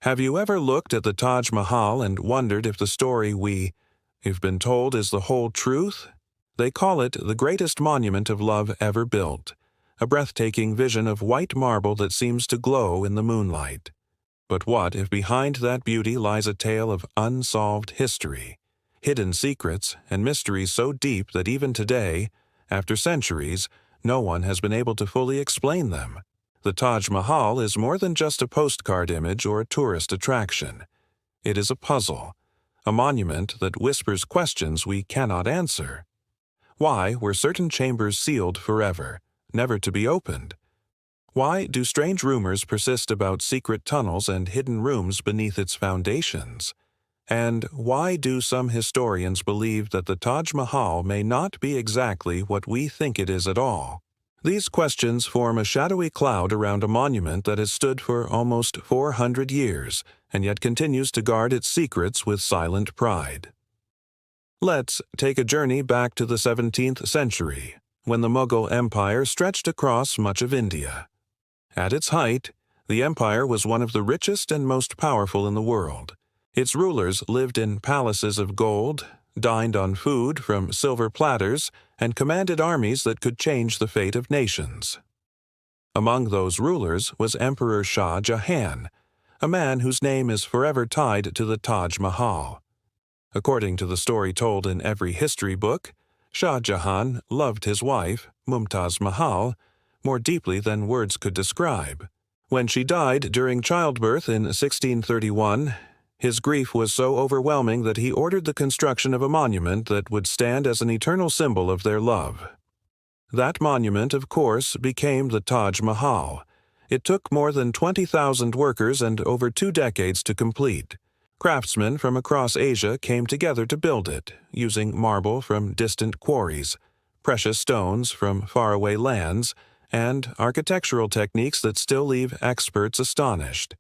Have you ever looked at the Taj Mahal and wondered if the story we've been told is the whole truth? They call it the greatest monument of love ever built, a breathtaking vision of white marble that seems to glow in the moonlight. But what if behind that beauty lies a tale of unsolved history, hidden secrets, and mysteries so deep that even today, after centuries, no one has been able to fully explain them? The Taj Mahal is more than just a postcard image or a tourist attraction. It is a puzzle, a monument that whispers questions we cannot answer. Why were certain chambers sealed forever, never to be opened? Why do strange rumors persist about secret tunnels and hidden rooms beneath its foundations? And why do some historians believe that the Taj Mahal may not be exactly what we think it is at all? These questions form a shadowy cloud around a monument that has stood for almost 400 years and yet continues to guard its secrets with silent pride. Let's take a journey back to the 17th century, when the Mughal Empire stretched across much of India. At its height, the empire was one of the richest and most powerful in the world. Its rulers lived in palaces of gold, dined on food from silver platters, and commanded armies that could change the fate of nations. Among those rulers was Emperor Shah Jahan, a man whose name is forever tied to the Taj Mahal. According to the story told in every history book, Shah Jahan loved his wife, Mumtaz Mahal, more deeply than words could describe. When she died during childbirth in 1631, his grief was so overwhelming that he ordered the construction of a monument that would stand as an eternal symbol of their love. That monument, of course, became the Taj Mahal. It took more than 20,000 workers and over 2 decades to complete. Craftsmen from across Asia came together to build it, using marble from distant quarries, precious stones from faraway lands, and architectural techniques that still leave experts astonished.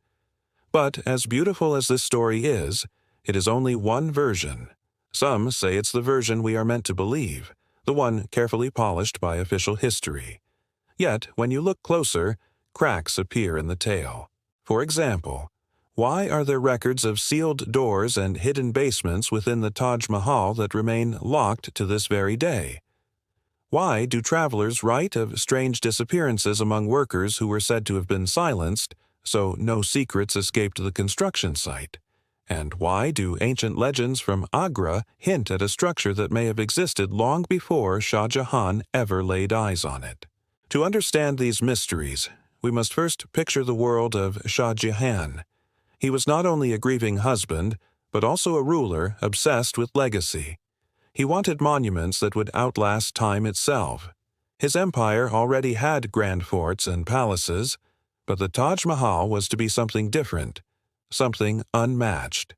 But as beautiful as this story is, it is only one version. Some say it's the version we are meant to believe, the one carefully polished by official history. Yet, when you look closer, cracks appear in the tale. For example, why are there records of sealed doors and hidden basements within the Taj Mahal that remain locked to this very day? Why do travelers write of strange disappearances among workers who were said to have been silenced, so no secrets escaped the construction site? And why do ancient legends from Agra hint at a structure that may have existed long before Shah Jahan ever laid eyes on it? To understand these mysteries, we must first picture the world of Shah Jahan. He was not only a grieving husband, but also a ruler obsessed with legacy. He wanted monuments that would outlast time itself. His empire already had grand forts and palaces, but the Taj Mahal was to be something different, something unmatched.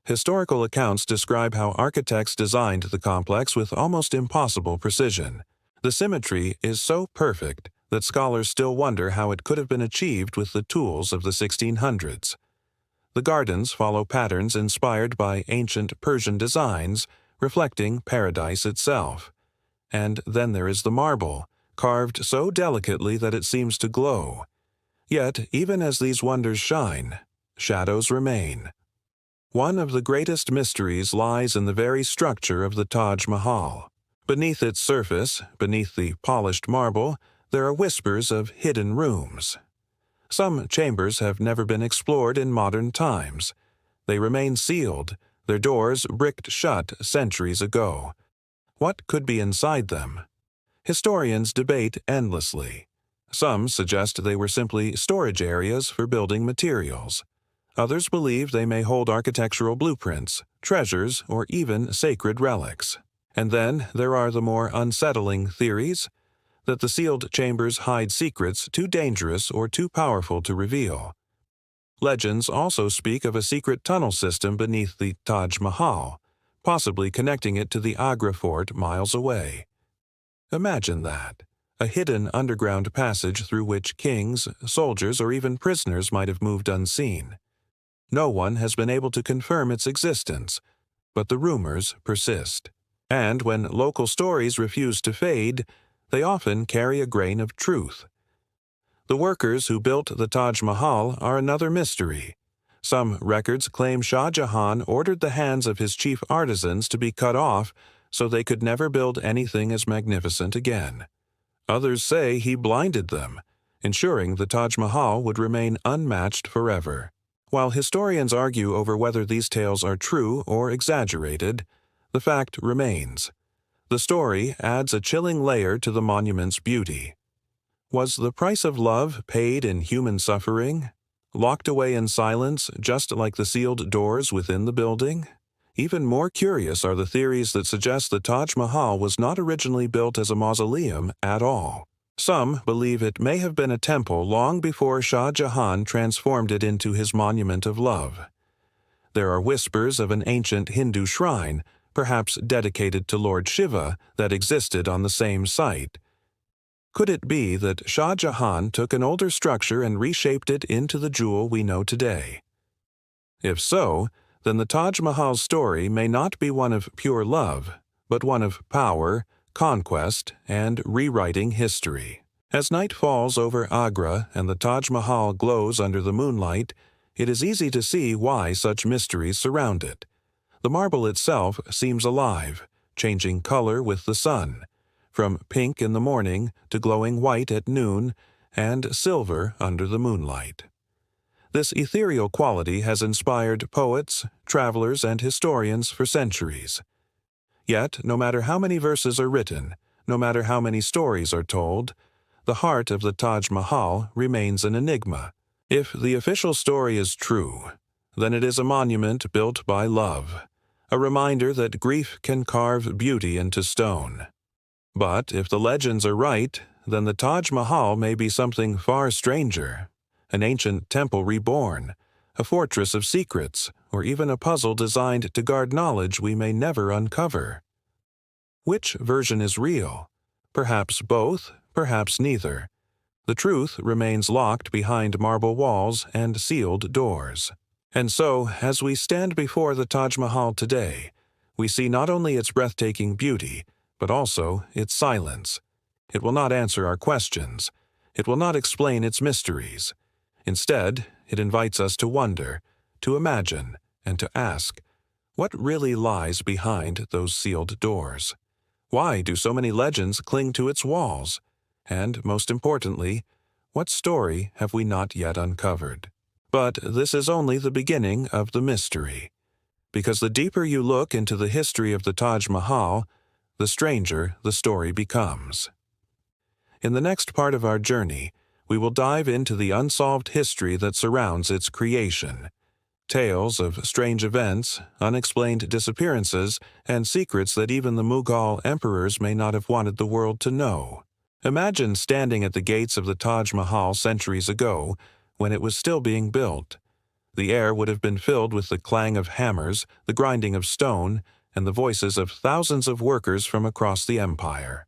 Historical accounts describe how architects designed the complex with almost impossible precision. The symmetry is so perfect that scholars still wonder how it could have been achieved with the tools of the 1600s. The gardens follow patterns inspired by ancient Persian designs, reflecting paradise itself. And then there is the marble, carved so delicately that it seems to glow. Yet, even as these wonders shine, shadows remain. One of the greatest mysteries lies in the very structure of the Taj Mahal. Beneath its surface, beneath the polished marble, there are whispers of hidden rooms. Some chambers have never been explored in modern times. They remain sealed, their doors bricked shut centuries ago. What could be inside them? Historians debate endlessly. Some suggest they were simply storage areas for building materials. Others believe they may hold architectural blueprints, treasures, or even sacred relics. And then there are the more unsettling theories that the sealed chambers hide secrets too dangerous or too powerful to reveal. Legends also speak of a secret tunnel system beneath the Taj Mahal, possibly connecting it to the Agra fort miles away. Imagine that. A hidden underground passage through which kings, soldiers, or even prisoners might have moved unseen. No one has been able to confirm its existence, but the rumors persist. And when local stories refuse to fade, they often carry a grain of truth. The workers who built the Taj Mahal are another mystery. Some records claim Shah Jahan ordered the hands of his chief artisans to be cut off so they could never build anything as magnificent again. Others say he blinded them, ensuring the Taj Mahal would remain unmatched forever. While historians argue over whether these tales are true or exaggerated, the fact remains. The story adds a chilling layer to the monument's beauty. Was the price of love paid in human suffering? Locked away in silence, just like the sealed doors within the building? Even more curious are the theories that suggest the Taj Mahal was not originally built as a mausoleum at all. Some believe it may have been a temple long before Shah Jahan transformed it into his monument of love. There are whispers of an ancient Hindu shrine, perhaps dedicated to Lord Shiva, that existed on the same site. Could it be that Shah Jahan took an older structure and reshaped it into the jewel we know today? If so, then the Taj Mahal's story may not be one of pure love, but one of power, conquest, and rewriting history. As night falls over Agra and the Taj Mahal glows under the moonlight, it is easy to see why such mysteries surround it. The marble itself seems alive, changing color with the sun, from pink in the morning to glowing white at noon and silver under the moonlight. This ethereal quality has inspired poets, travelers, and historians for centuries. Yet, no matter how many verses are written, no matter how many stories are told, the heart of the Taj Mahal remains an enigma. If the official story is true, then it is a monument built by love, a reminder that grief can carve beauty into stone. But if the legends are right, then the Taj Mahal may be something far stranger, an ancient temple reborn, a fortress of secrets, or even a puzzle designed to guard knowledge we may never uncover. Which version is real? Perhaps both, perhaps neither. The truth remains locked behind marble walls and sealed doors. And so, as we stand before the Taj Mahal today, we see not only its breathtaking beauty, but also its silence. It will not answer our questions. It will not explain its mysteries. Instead, it invites us to wonder, to imagine, and to ask, what really lies behind those sealed doors? Why do so many legends cling to its walls? And, most importantly, what story have we not yet uncovered? But this is only the beginning of the mystery. Because the deeper you look into the history of the Taj Mahal, the stranger the story becomes. In the next part of our journey, we will dive into the unsolved history that surrounds its creation. Tales of strange events, unexplained disappearances, and secrets that even the Mughal emperors may not have wanted the world to know. Imagine standing at the gates of the Taj Mahal centuries ago, when it was still being built. The air would have been filled with the clang of hammers, the grinding of stone, and the voices of thousands of workers from across the empire.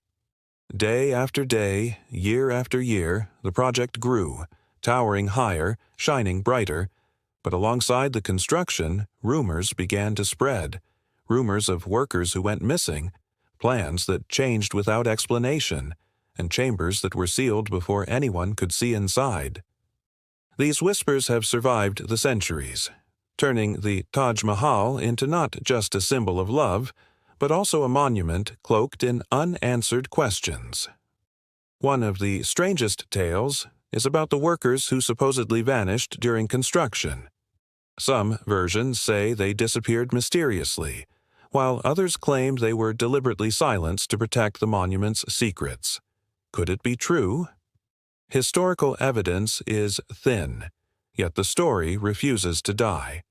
Day after day, year after year, the project grew, towering higher, shining brighter, but alongside the construction, rumors began to spread. Rumors of workers who went missing, plans that changed without explanation, and chambers that were sealed before anyone could see inside. These whispers have survived the centuries, turning the Taj Mahal into not just a symbol of love, but also a monument cloaked in unanswered questions. One of the strangest tales is about the workers who supposedly vanished during construction. Some versions say they disappeared mysteriously, while others claim they were deliberately silenced to protect the monument's secrets. Could it be true? Historical evidence is thin, yet the story refuses to die.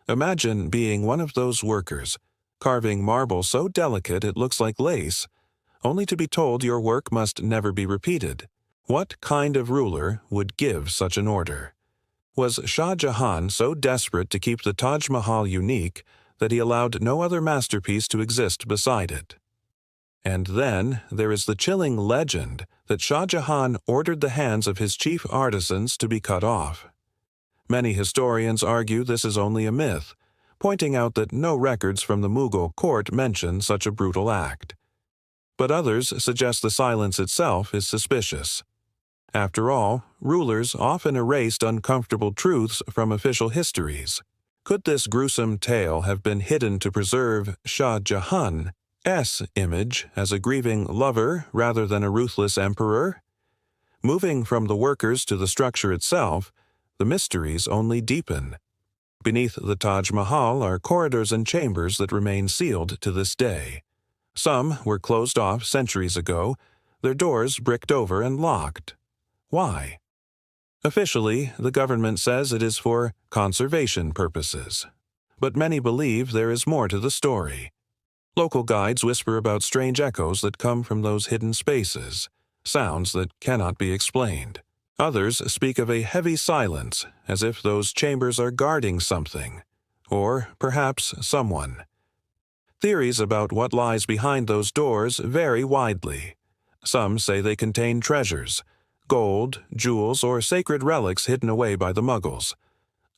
Imagine being one of those workers, carving marble so delicate it looks like lace, only to be told your work must never be repeated. What kind of ruler would give such an order? Was Shah Jahan so desperate to keep the Taj Mahal unique that he allowed no other masterpiece to exist beside it? And then there is the chilling legend that Shah Jahan ordered the hands of his chief artisans to be cut off. Many historians argue this is only a myth, pointing out that no records from the Mughal court mention such a brutal act. But others suggest the silence itself is suspicious. After all, rulers often erased uncomfortable truths from official histories. Could this gruesome tale have been hidden to preserve Shah Jahan's image as a grieving lover rather than a ruthless emperor? Moving from the workers to the structure itself, the mysteries only deepen. Beneath the Taj Mahal are corridors and chambers that remain sealed to this day. Some were closed off centuries ago, their doors bricked over and locked. Why? Officially, the government says it is for conservation purposes. But many believe there is more to the story. Local guides whisper about strange echoes that come from those hidden spaces, sounds that cannot be explained. Others speak of a heavy silence, as if those chambers are guarding something, or perhaps someone. Theories about what lies behind those doors vary widely. Some say they contain treasures, gold, jewels, or sacred relics hidden away by the Mughals.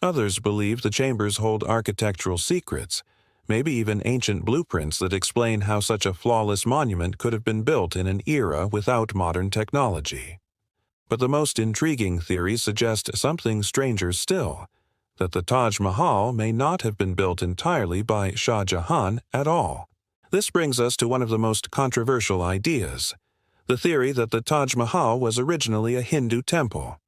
Others believe the chambers hold architectural secrets, maybe even ancient blueprints that explain how such a flawless monument could have been built in an era without modern technology. But the most intriguing theories suggest something stranger still, that the Taj Mahal may not have been built entirely by Shah Jahan at all. This brings us to one of the most controversial ideas, the theory that the Taj Mahal was originally a Hindu temple.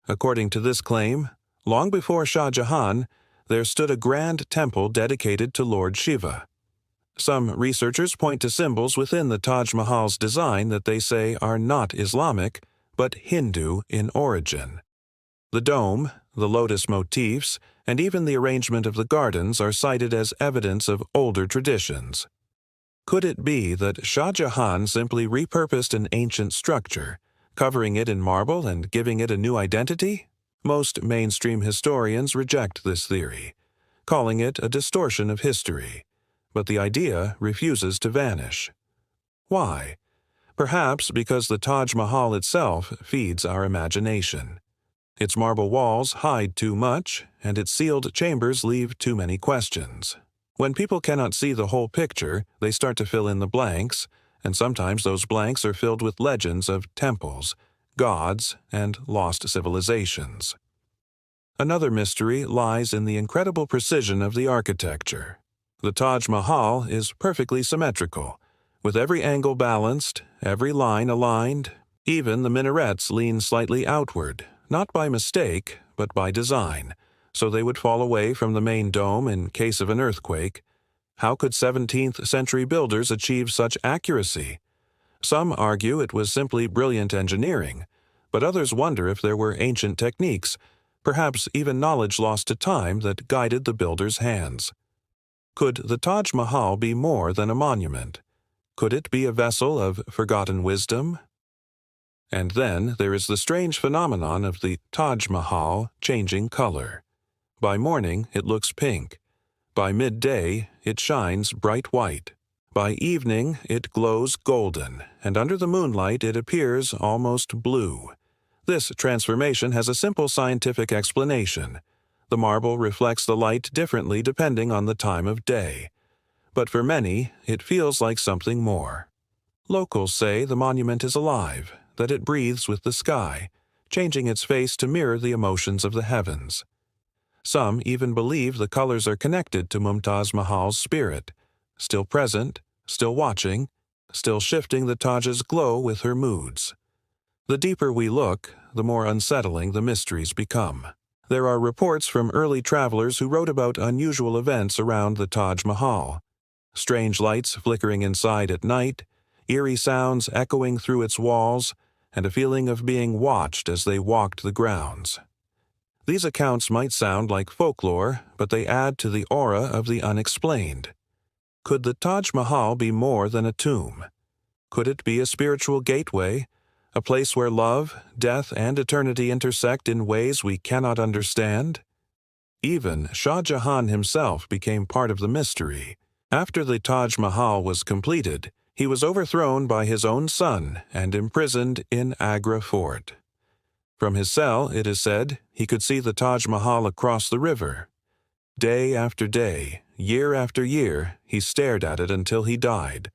According to this claim, long before Shah Jahan, there stood a grand temple dedicated to Lord Shiva. Some researchers point to symbols within the Taj Mahal's design that they say are not Islamic, but Hindu in origin. The dome, the lotus motifs, and even the arrangement of the gardens are cited as evidence of older traditions. Could it be that Shah Jahan simply repurposed an ancient structure, covering it in marble and giving it a new identity? Most mainstream historians reject this theory, calling it a distortion of history, but the idea refuses to vanish. Why? Perhaps because the Taj Mahal itself feeds our imagination. Its marble walls hide too much, and its sealed chambers leave too many questions. When people cannot see the whole picture, they start to fill in the blanks, and sometimes those blanks are filled with legends of temples, gods, and lost civilizations. Another mystery lies in the incredible precision of the architecture. The Taj Mahal is perfectly symmetrical, with every angle balanced, every line aligned. Even the minarets lean slightly outward, not by mistake, but by design, so they would fall away from the main dome in case of an earthquake. How could 17th century builders achieve such accuracy? Some argue it was simply brilliant engineering, but others wonder if there were ancient techniques, perhaps even knowledge lost to time that guided the builders' hands. Could the Taj Mahal be more than a monument? Could it be a vessel of forgotten wisdom? And then there is the strange phenomenon of the Taj Mahal changing color. By morning, it looks pink. By midday, it shines bright white. By evening, it glows golden, and under the moonlight it appears almost blue. This transformation has a simple scientific explanation. The marble reflects the light differently depending on the time of day. But for many, it feels like something more. Locals say the monument is alive, that it breathes with the sky, changing its face to mirror the emotions of the heavens. Some even believe the colors are connected to Mumtaz Mahal's spirit, still present, still watching, still shifting the Taj's glow with her moods. The deeper we look, the more unsettling the mysteries become. There are reports from early travelers who wrote about unusual events around the Taj Mahal. Strange lights flickering inside at night, eerie sounds echoing through its walls, and a feeling of being watched as they walked the grounds. These accounts might sound like folklore, but they add to the aura of the unexplained. Could the Taj Mahal be more than a tomb? Could it be a spiritual gateway, a place where love, death, and eternity intersect in ways we cannot understand? Even Shah Jahan himself became part of the mystery. After the Taj Mahal was completed, he was overthrown by his own son and imprisoned in Agra fort. From his cell, it is said, he could see the Taj Mahal across the river. Day after day, year after year, he stared at it until he died,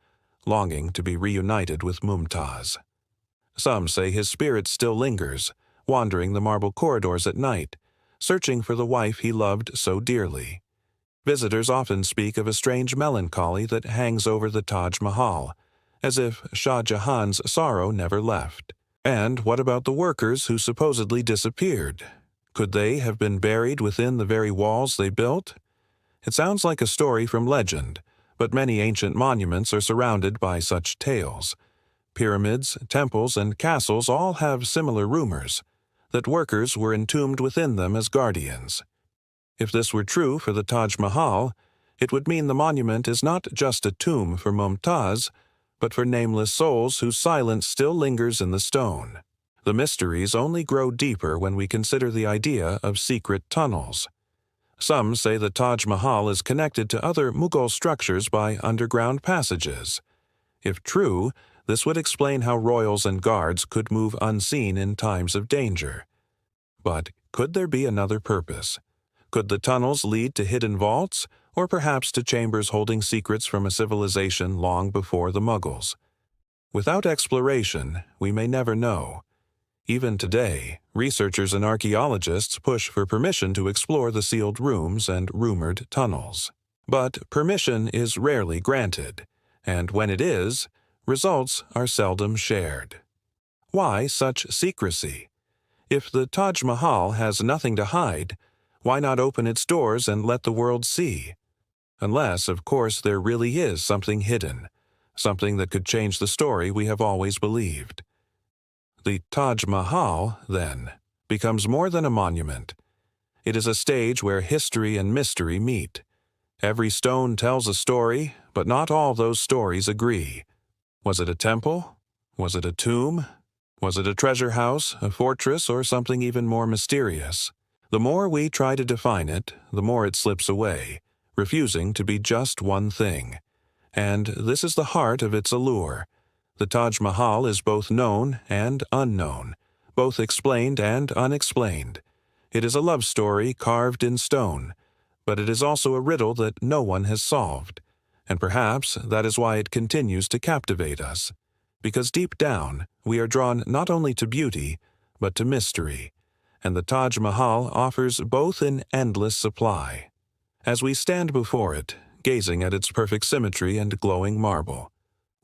longing to be reunited with Mumtaz. Some say his spirit still lingers, wandering the marble corridors at night, searching for the wife he loved so dearly. Visitors often speak of a strange melancholy that hangs over the Taj Mahal, as if Shah Jahan's sorrow never left. And what about the workers who supposedly disappeared? Could they have been buried within the very walls they built? It sounds like a story from legend, but many ancient monuments are surrounded by such tales. Pyramids, temples, and castles all have similar rumors, that workers were entombed within them as guardians. If this were true for the Taj Mahal, it would mean the monument is not just a tomb for Mumtaz, but for nameless souls whose silence still lingers in the stone. The mysteries only grow deeper when we consider the idea of secret tunnels. Some say the Taj Mahal is connected to other Mughal structures by underground passages. If true, this would explain how royals and guards could move unseen in times of danger. But could there be another purpose? Could the tunnels lead to hidden vaults, or perhaps to chambers holding secrets from a civilization long before the Mughals? Without exploration, we may never know. Even today, researchers and archaeologists push for permission to explore the sealed rooms and rumored tunnels. But permission is rarely granted, and when it is, results are seldom shared. Why such secrecy? If the Taj Mahal has nothing to hide, why not open its doors and let the world see? Unless, of course, there really is something hidden, something that could change the story we have always believed. The Taj Mahal, then, becomes more than a monument. It is a stage where history and mystery meet. Every stone tells a story, but not all those stories agree. Was it a temple? Was it a tomb? Was it a treasure house, a fortress, or something even more mysterious? The more we try to define it, the more it slips away, refusing to be just one thing. And this is the heart of its allure. The Taj Mahal is both known and unknown, both explained and unexplained. It is a love story carved in stone, but it is also a riddle that no one has solved. And perhaps that is why it continues to captivate us. Because deep down, we are drawn not only to beauty, but to mystery. And the Taj Mahal offers both in endless supply. As we stand before it, gazing at its perfect symmetry and glowing marble,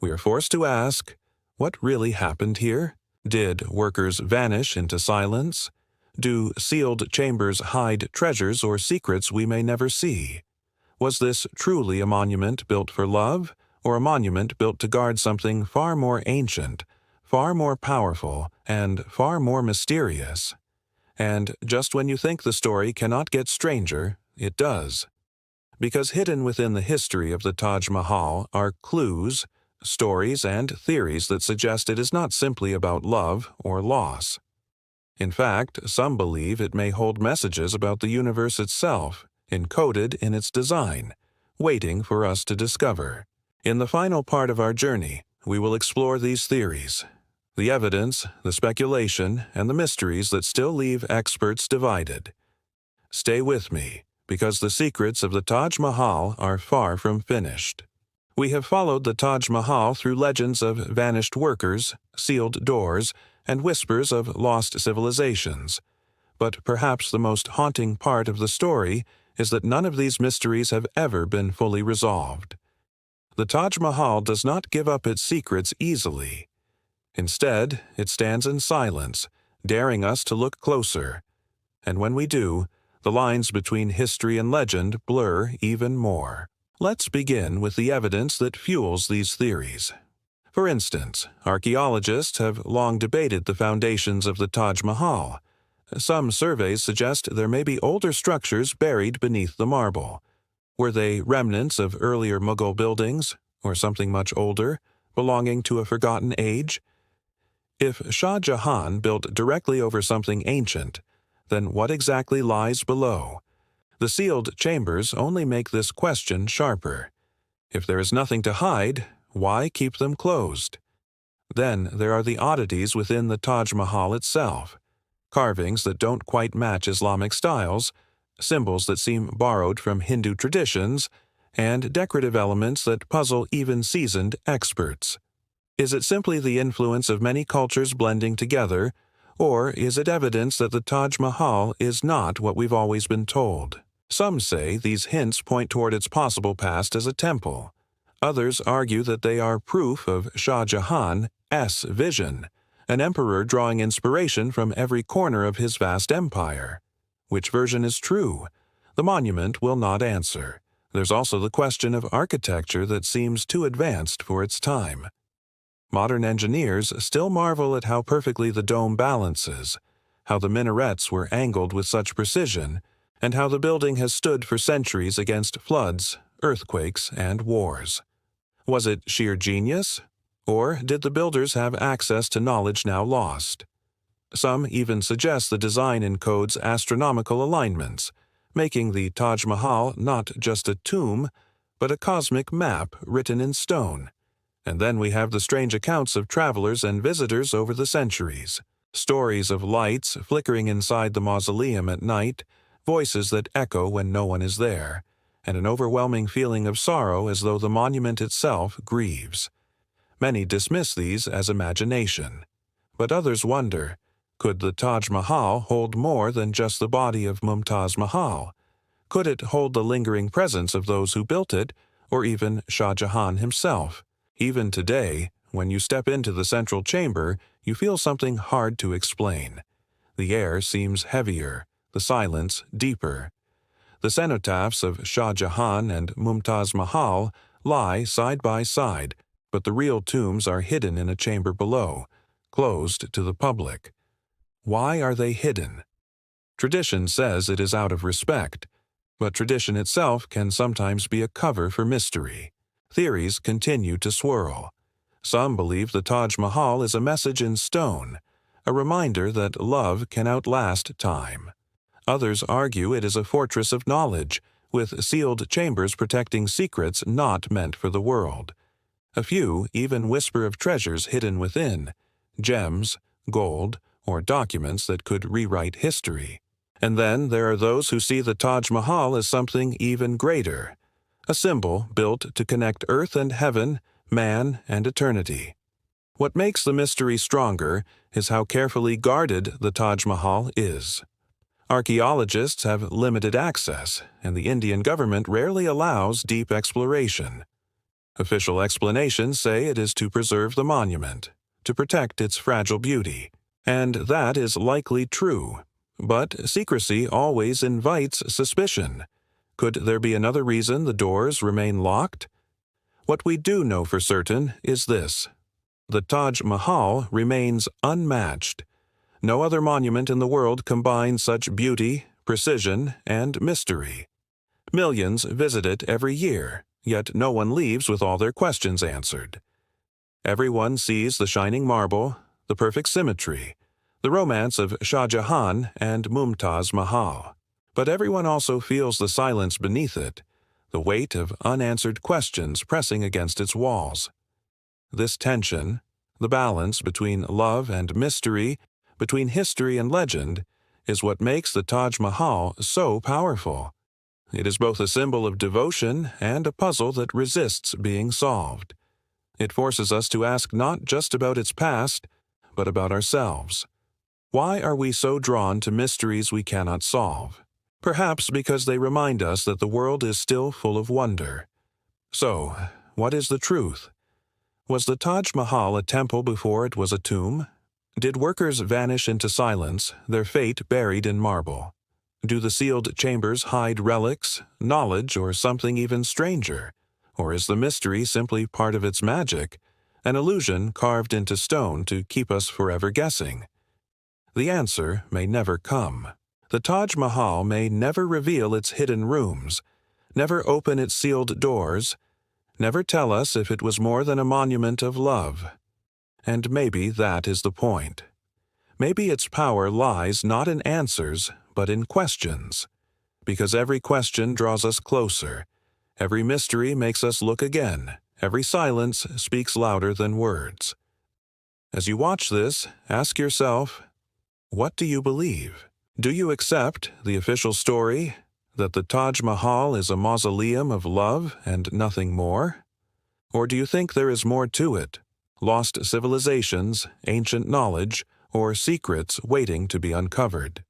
we are forced to ask, what really happened here? Did workers vanish into silence? Do sealed chambers hide treasures or secrets we may never see? Was this truly a monument built for love, or a monument built to guard something far more ancient, far more powerful, and far more mysterious? And just when you think the story cannot get stranger, it does. Because hidden within the history of the Taj Mahal are clues, stories, and theories that suggest it is not simply about love or loss. In fact, some believe it may hold messages about the universe itself, encoded in its design, waiting for us to discover. In the final part of our journey, we will explore these theories, the evidence, the speculation, and the mysteries that still leave experts divided. Stay with me, because the secrets of the Taj Mahal are far from finished. We have followed the Taj Mahal through legends of vanished workers, sealed doors, and whispers of lost civilizations. But perhaps the most haunting part of the story is that none of these mysteries have ever been fully resolved. The Taj Mahal does not give up its secrets easily. Instead, it stands in silence, daring us to look closer. And when we do, the lines between history and legend blur even more. Let's begin with the evidence that fuels these theories. For instance, archaeologists have long debated the foundations of the Taj Mahal. Some surveys suggest there may be older structures buried beneath the marble. Were they remnants of earlier Mughal buildings, or something much older, belonging to a forgotten age? If Shah Jahan built directly over something ancient, then what exactly lies below? The sealed chambers only make this question sharper. If there is nothing to hide, why keep them closed? Then there are the oddities within the Taj Mahal itself. Carvings that don't quite match Islamic styles, symbols that seem borrowed from Hindu traditions, and decorative elements that puzzle even seasoned experts. Is it simply the influence of many cultures blending together, or is it evidence that the Taj Mahal is not what we've always been told? Some say these hints point toward its possible past as a temple. Others argue that they are proof of Shah Jahan's vision, an emperor drawing inspiration from every corner of his vast empire. Which version is true? The monument will not answer. There's also the question of architecture that seems too advanced for its time. Modern engineers still marvel at how perfectly the dome balances, how the minarets were angled with such precision, and how the building has stood for centuries against floods, earthquakes, and wars. Was it sheer genius? Or did the builders have access to knowledge now lost? Some even suggest the design encodes astronomical alignments, making the Taj Mahal not just a tomb, but a cosmic map written in stone. And then we have the strange accounts of travelers and visitors over the centuries. Stories of lights flickering inside the mausoleum at night, voices that echo when no one is there, and an overwhelming feeling of sorrow as though the monument itself grieves. Many dismiss these as imagination. But others wonder, could the Taj Mahal hold more than just the body of Mumtaz Mahal? Could it hold the lingering presence of those who built it, or even Shah Jahan himself? Even today, when you step into the central chamber, you feel something hard to explain. The air seems heavier, the silence deeper. The cenotaphs of Shah Jahan and Mumtaz Mahal lie side by side, but the real tombs are hidden in a chamber below, closed to the public. Why are they hidden? Tradition says it is out of respect, but tradition itself can sometimes be a cover for mystery. Theories continue to swirl. Some believe the Taj Mahal is a message in stone, a reminder that love can outlast time. Others argue it is a fortress of knowledge, with sealed chambers protecting secrets not meant for the world. A few even whisper of treasures hidden within, gems, gold, or documents that could rewrite history. And then there are those who see the Taj Mahal as something even greater, a symbol built to connect earth and heaven, man and eternity. What makes the mystery stronger is how carefully guarded the Taj Mahal is. Archaeologists have limited access, and the Indian government rarely allows deep exploration. Official explanations say it is to preserve the monument, to protect its fragile beauty, and that is likely true. But secrecy always invites suspicion. Could there be another reason the doors remain locked? What we do know for certain is this: the Taj Mahal remains unmatched. No other monument in the world combines such beauty, precision, and mystery. Millions visit it every year, yet no one leaves with all their questions answered. Everyone sees the shining marble, the perfect symmetry, the romance of Shah Jahan and Mumtaz Mahal. But everyone also feels the silence beneath it, the weight of unanswered questions pressing against its walls. This tension, the balance between love and mystery, between history and legend, is what makes the Taj Mahal so powerful. It is both a symbol of devotion and a puzzle that resists being solved. It forces us to ask not just about its past, but about ourselves. Why are we so drawn to mysteries we cannot solve? Perhaps because they remind us that the world is still full of wonder. So, what is the truth? Was the Taj Mahal a temple before it was a tomb? Did workers vanish into silence, their fate buried in marble? Do the sealed chambers hide relics, knowledge, or something even stranger? Or is the mystery simply part of its magic, an illusion carved into stone to keep us forever guessing? The answer may never come. The Taj Mahal may never reveal its hidden rooms, never open its sealed doors, never tell us if it was more than a monument of love. And maybe that is the point. Maybe its power lies not in answers, but in questions. Because every question draws us closer. Every mystery makes us look again. Every silence speaks louder than words. As you watch this, ask yourself, what do you believe? Do you accept the official story that the Taj Mahal is a mausoleum of love and nothing more? Or do you think there is more to it? lost civilizations, ancient knowledge, or secrets waiting to be uncovered.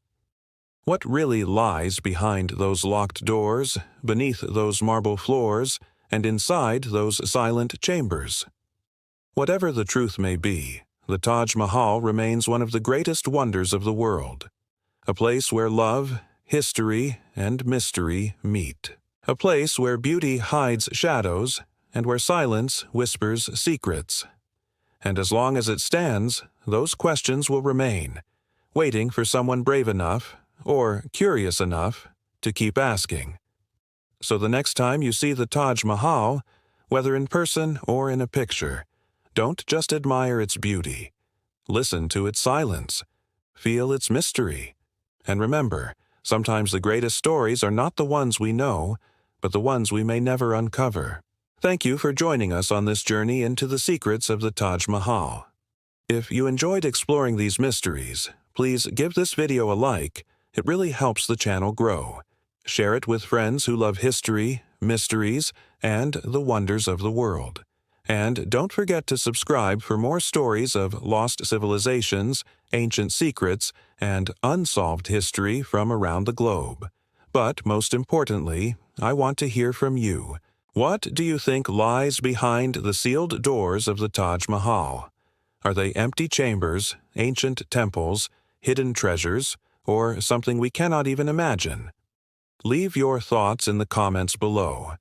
What really lies behind those locked doors, beneath those marble floors, and inside those silent chambers? Whatever the truth may be, the Taj Mahal remains one of the greatest wonders of the world. A place where love, history, and mystery meet. A place where beauty hides shadows, and where silence whispers secrets. And as long as it stands, those questions will remain, waiting for someone brave enough, or curious enough, to keep asking. So the next time you see the Taj Mahal, whether in person or in a picture, don't just admire its beauty. Listen to its silence. Feel its mystery. And remember, sometimes the greatest stories are not the ones we know, but the ones we may never uncover. Thank you for joining us on this journey into the secrets of the Taj Mahal. If you enjoyed exploring these mysteries, please give this video a like. It really helps the channel grow. Share it with friends who love history, mysteries, and the wonders of the world. And don't forget to subscribe for more stories of lost civilizations, ancient secrets, and unsolved history from around the globe. But most importantly, I want to hear from you. What do you think lies behind the sealed doors of the Taj Mahal? Are they empty chambers, ancient temples, hidden treasures, or something we cannot even imagine? Leave your thoughts in the comments below.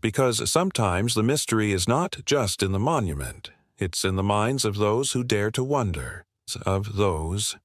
Because sometimes the mystery is not just in the monument, it's in the minds of those who dare to wonder, of those